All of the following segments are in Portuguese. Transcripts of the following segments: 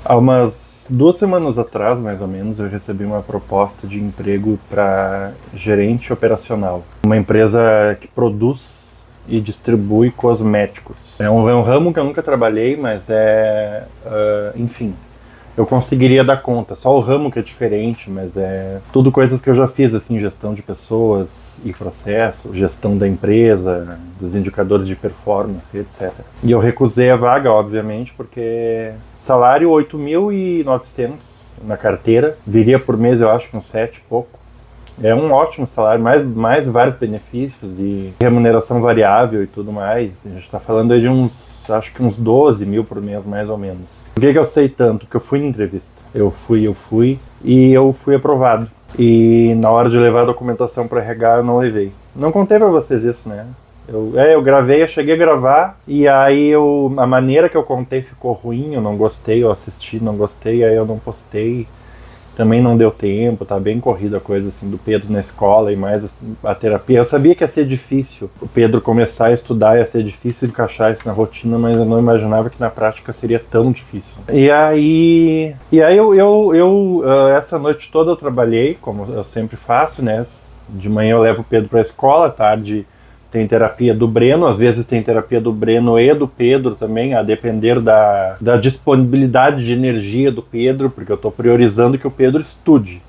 Há umas 2 semanas atrás, mais ou menos, eu recebi uma proposta de emprego para gerente operacional. Uma empresa que produz e distribui cosméticos. É um ramo que eu nunca trabalhei, mas enfim, eu conseguiria dar conta. Só o ramo que é diferente, mas é tudo coisas que eu já fiz, assim, gestão de pessoas e processo, gestão da empresa, dos indicadores de performance, etc. E eu recusei a vaga, obviamente, porque salário 8.900 na carteira, viria por mês, eu acho que uns 7 e pouco. É um ótimo salário, mais vários benefícios e remuneração variável e tudo mais. A gente está falando aí de acho que uns 12 mil por mês, mais ou menos. Por que eu sei tanto? Porque eu fui em entrevista. Eu fui e eu fui aprovado. E na hora de levar a documentação para RH, eu não levei. Não contei para vocês isso, né? Eu gravei, eu cheguei a gravar, e aí a maneira que eu contei ficou ruim, eu não gostei, eu assisti, não gostei, aí eu não postei. Também não deu tempo, tá bem corrida a coisa assim do Pedro na escola e mais a terapia. Eu sabia que ia ser difícil o Pedro começar a estudar, ia ser difícil encaixar isso na rotina, mas eu não imaginava que na prática seria tão difícil. E aí essa noite toda eu trabalhei, como eu sempre faço, né? De manhã eu levo o Pedro para a escola, à tarde tem terapia do Breno, às vezes tem terapia do Breno e do Pedro também, a depender da disponibilidade de energia do Pedro, porque eu estou priorizando que o Pedro estude.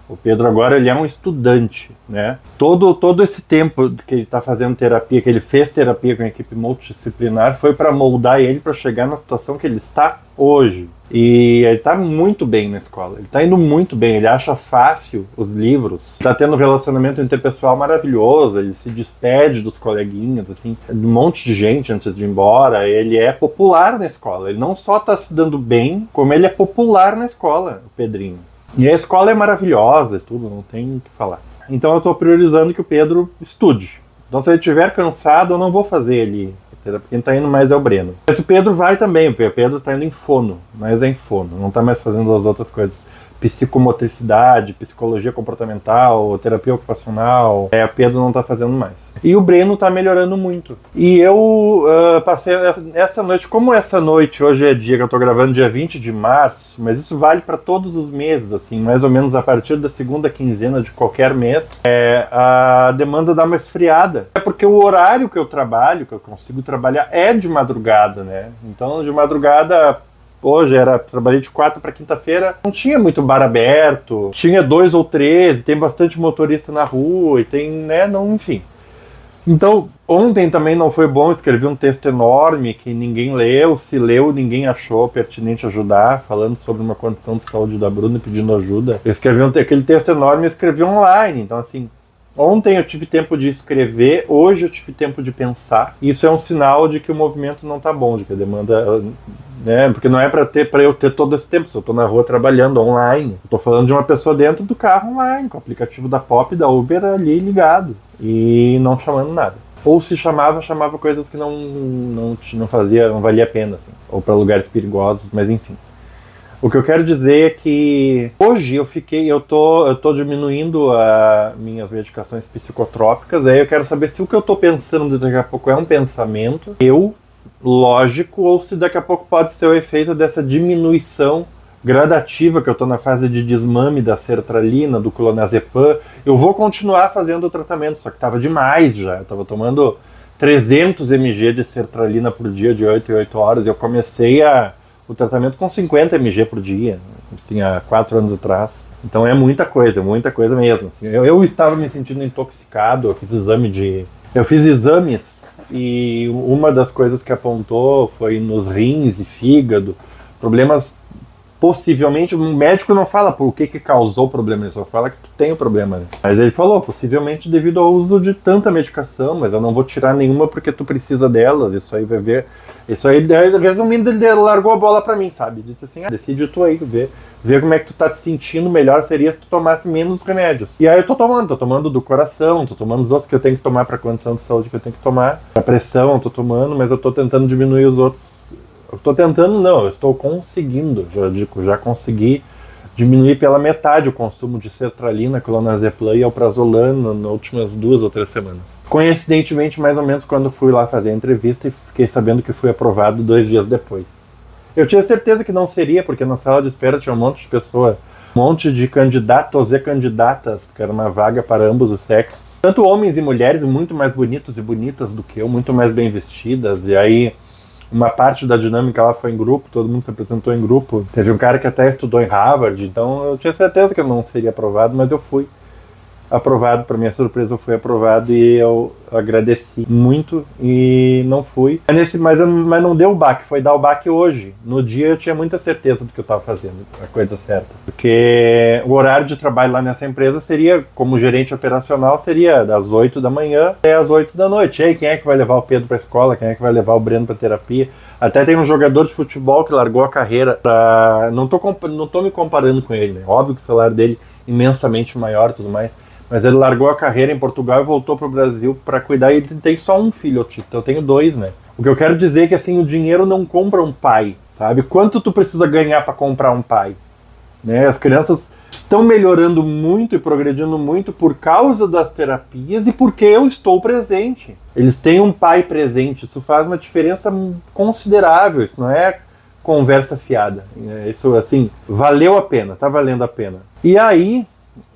O Pedro agora ele é um estudante, né? Todo esse tempo que ele está fazendo terapia, que ele fez terapia com a equipe multidisciplinar, foi para moldar ele para chegar na situação que ele está hoje. E ele está muito bem na escola, ele está indo muito bem, ele acha fácil os livros, está tendo um relacionamento interpessoal maravilhoso, ele se despede dos coleguinhas, assim, um monte de gente antes de ir embora, ele é popular na escola, ele não só está se dando bem, como ele é popular na escola, o Pedrinho. E a escola é maravilhosa e tudo, não tem o que falar. Então eu estou priorizando que o Pedro estude. Então se ele estiver cansado, eu não vou fazer ele, porque quem está indo mais é o Breno. Mas o Pedro vai também, o Pedro está indo em fono, mas é em fono, não está mais fazendo as outras coisas. Psicomotricidade, psicologia comportamental, terapia ocupacional, o Pedro não está fazendo mais. E o Breno está melhorando muito. E eu passei essa noite, como essa noite hoje é dia que eu estou gravando, dia 20 de março, mas isso vale para todos os meses, assim, mais ou menos a partir da segunda quinzena de qualquer mês, a demanda dá uma esfriada. É porque o horário que eu trabalho, que eu consigo trabalhar, é de madrugada, né? Então, de madrugada, hoje trabalhei de quarta para quinta-feira, não tinha muito bar aberto, tinha 2 ou 3, tem bastante motorista na rua, e tem, né, não, enfim. Então, ontem também não foi bom, escrevi um texto enorme que ninguém leu, se leu, ninguém achou pertinente ajudar, falando sobre uma condição de saúde da Bruna e pedindo ajuda. Eu escrevi aquele texto enorme, eu escrevi online, então assim, ontem eu tive tempo de escrever, hoje eu tive tempo de pensar. Isso é um sinal de que o movimento não está bom, de que a demanda, né, porque não é para eu ter todo esse tempo, se eu estou na rua trabalhando online. Estou falando de uma pessoa dentro do carro online, com o aplicativo da Pop e da Uber ali ligado, e não chamando nada. Ou se chamava coisas que não valia a pena, assim, ou para lugares perigosos, mas enfim. O que eu quero dizer é que hoje eu tô diminuindo as minhas medicações psicotrópicas, aí eu quero saber se o que eu tô pensando daqui a pouco é um pensamento lógico, ou se daqui a pouco pode ser o efeito dessa diminuição gradativa, que eu tô na fase de desmame da sertralina, do clonazepam. Eu vou continuar fazendo o tratamento, só que tava demais já, eu tava tomando 300 mg de sertralina por dia, de 8 em 8 horas, e eu comecei o tratamento com 50 mg por dia, assim, há 4 anos atrás. Então é muita coisa mesmo. Assim. Eu estava me sentindo intoxicado, eu fiz exames e uma das coisas que apontou foi nos rins e fígado, problemas. Possivelmente, o médico não fala por que causou o problema, ele só fala que tu tem o problema. Né? Mas ele falou, possivelmente devido ao uso de tanta medicação, mas eu não vou tirar nenhuma porque tu precisa delas, isso aí vai ver. Isso aí, resumindo, ele largou a bola pra mim, sabe? Disse assim, decide tu aí, ver como é que tu tá te sentindo, melhor seria se tu tomasse menos remédios. E aí eu tô tomando do coração, tô tomando os outros que eu tenho que tomar pra condição de saúde que eu tenho que tomar, a pressão eu tô tomando, mas eu tô tentando diminuir os outros. Eu estou conseguindo, já consegui diminuir pela metade o consumo de sertralina, clonazepam e alprazolam nas últimas 2 ou 3 semanas. Coincidentemente, mais ou menos quando fui lá fazer a entrevista e fiquei sabendo que fui aprovado 2 dias depois. Eu tinha certeza que não seria, porque na sala de espera tinha um monte de pessoa, um monte de candidatos e candidatas, porque era uma vaga para ambos os sexos. Tanto homens e mulheres muito mais bonitos e bonitas do que eu, muito mais bem vestidas. E aí, uma parte da dinâmica lá foi em grupo, todo mundo se apresentou em grupo. Teve um cara que até estudou em Harvard, então eu tinha certeza que eu não seria aprovado, mas eu fui aprovado. Para minha surpresa, eu fui aprovado e eu agradeci muito e não fui. Mas não deu o baque, foi dar o baque hoje. No dia eu tinha muita certeza do que eu estava fazendo, a coisa certa. Porque o horário de trabalho lá nessa empresa seria, como gerente operacional, seria das 8 da manhã até as 8 da noite. E aí, quem é que vai levar o Pedro para a escola? Quem é que vai levar o Breno para terapia? Até tem um jogador de futebol que largou a carreira pra... Não tô me comparando com ele, né? Óbvio que o salário dele é imensamente maior e tudo mais. Mas ele largou a carreira em Portugal e voltou para o Brasil para cuidar. E ele tem só um filho autista. Eu tenho 2, né? O que eu quero dizer é que assim, o dinheiro não compra um pai, sabe? Quanto tu precisa ganhar para comprar um pai? Né? As crianças estão melhorando muito e progredindo muito por causa das terapias e porque eu estou presente. Eles têm um pai presente. Isso faz uma diferença considerável. Isso não é conversa fiada. Isso, assim, valeu a pena. Tá valendo a pena. E aí...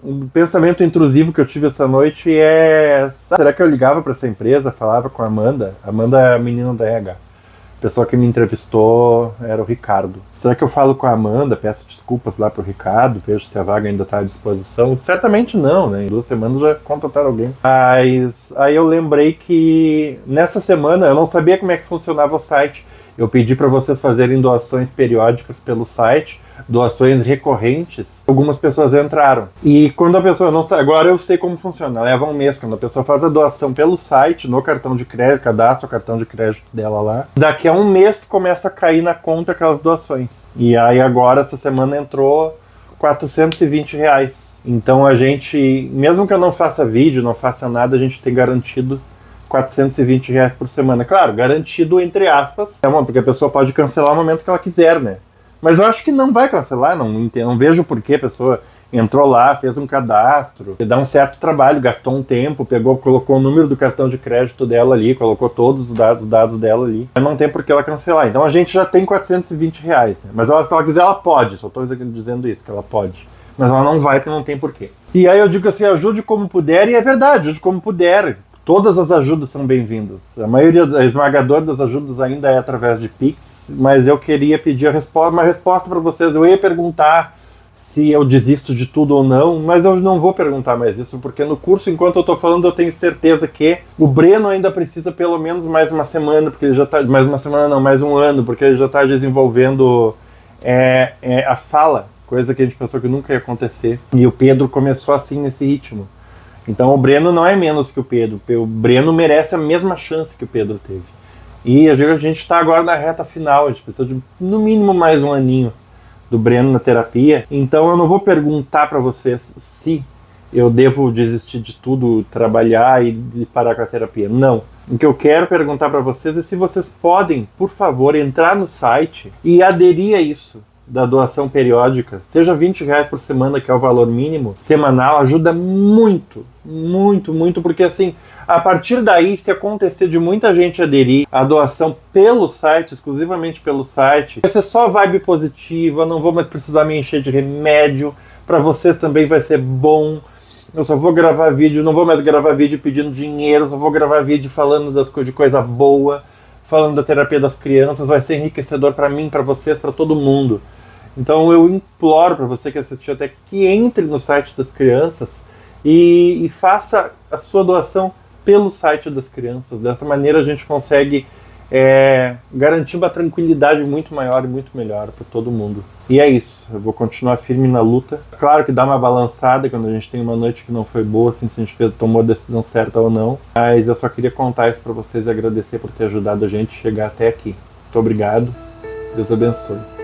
um pensamento intrusivo que eu tive essa noite é... será que eu ligava para essa empresa, falava com a Amanda? Amanda é a menina da RH. A pessoa que me entrevistou era o Ricardo. Será que eu falo com a Amanda, peço desculpas lá pro Ricardo, vejo se a vaga ainda está à disposição? Certamente não, né? Em 2 semanas já contrataram alguém. Mas aí eu lembrei que nessa semana eu não sabia como é que funcionava o site. Eu pedi para vocês fazerem doações periódicas pelo site, doações recorrentes. Algumas pessoas entraram. E quando a pessoa não sabe, agora eu sei como funciona, leva um mês. Quando a pessoa faz a doação pelo site, no cartão de crédito, cadastra o cartão de crédito dela lá, daqui a um mês começa a cair na conta aquelas doações. E aí agora, essa semana, entrou R$420. Então a gente, mesmo que eu não faça vídeo, não faça nada, a gente tem garantido R$420 por semana. Claro, garantido entre aspas, porque a pessoa pode cancelar o momento que ela quiser, né? Mas eu acho que não vai cancelar, não vejo por que a pessoa entrou lá, fez um cadastro, dá um certo trabalho, gastou um tempo, colocou o número do cartão de crédito dela ali, colocou todos os dados dela ali. Não tem por que ela cancelar. Então a gente já tem R$420, né? Mas se ela quiser, ela pode. Só estou dizendo isso, que ela pode. Mas ela não vai, porque não tem porquê. E aí eu digo assim, ajude como puder, e é verdade, ajude como puder. Todas as ajudas são bem-vindas. A esmagadora das ajudas ainda é através de Pix, mas eu queria pedir uma resposta para vocês. Eu ia perguntar se eu desisto de tudo ou não, mas eu não vou perguntar mais isso, porque no curso, enquanto eu estou falando, eu tenho certeza que o Breno ainda precisa pelo menos mais uma semana, porque ele já está... Mais uma semana não, mais um ano, porque ele já está desenvolvendo a fala, coisa que a gente pensou que nunca ia acontecer. E o Pedro começou assim, nesse ritmo. Então o Breno não é menos que o Pedro. O Breno merece a mesma chance que o Pedro teve. E a gente está agora na reta final. A gente precisa de no mínimo mais um aninho do Breno na terapia. Então eu não vou perguntar para vocês se eu devo desistir de tudo, trabalhar e parar com a terapia. Não. O que eu quero perguntar para vocês é se vocês podem, por favor, entrar no site e aderir a isso da doação periódica, seja R$20 por semana, que é o valor mínimo, semanal, ajuda muito, muito, muito, porque assim, a partir daí, se acontecer de muita gente aderir à doação pelo site, exclusivamente pelo site, vai ser só vibe positiva, não vou mais precisar me encher de remédio, para vocês também vai ser bom. Eu só vou gravar vídeo, não vou mais gravar vídeo pedindo dinheiro, só vou gravar vídeo falando de coisa boa, falando da terapia das crianças, vai ser enriquecedor para mim, para vocês, para todo mundo. Então eu imploro para você que assistiu até aqui, que entre no site das crianças e faça a sua doação pelo site das crianças. Dessa maneira a gente consegue garantir uma tranquilidade muito maior e muito melhor para todo mundo. E é isso, eu vou continuar firme na luta. Claro que dá uma balançada quando a gente tem uma noite que não foi boa, assim, se a gente tomou a decisão certa ou não. Mas eu só queria contar isso para vocês e agradecer por ter ajudado a gente a chegar até aqui. Muito obrigado, Deus abençoe.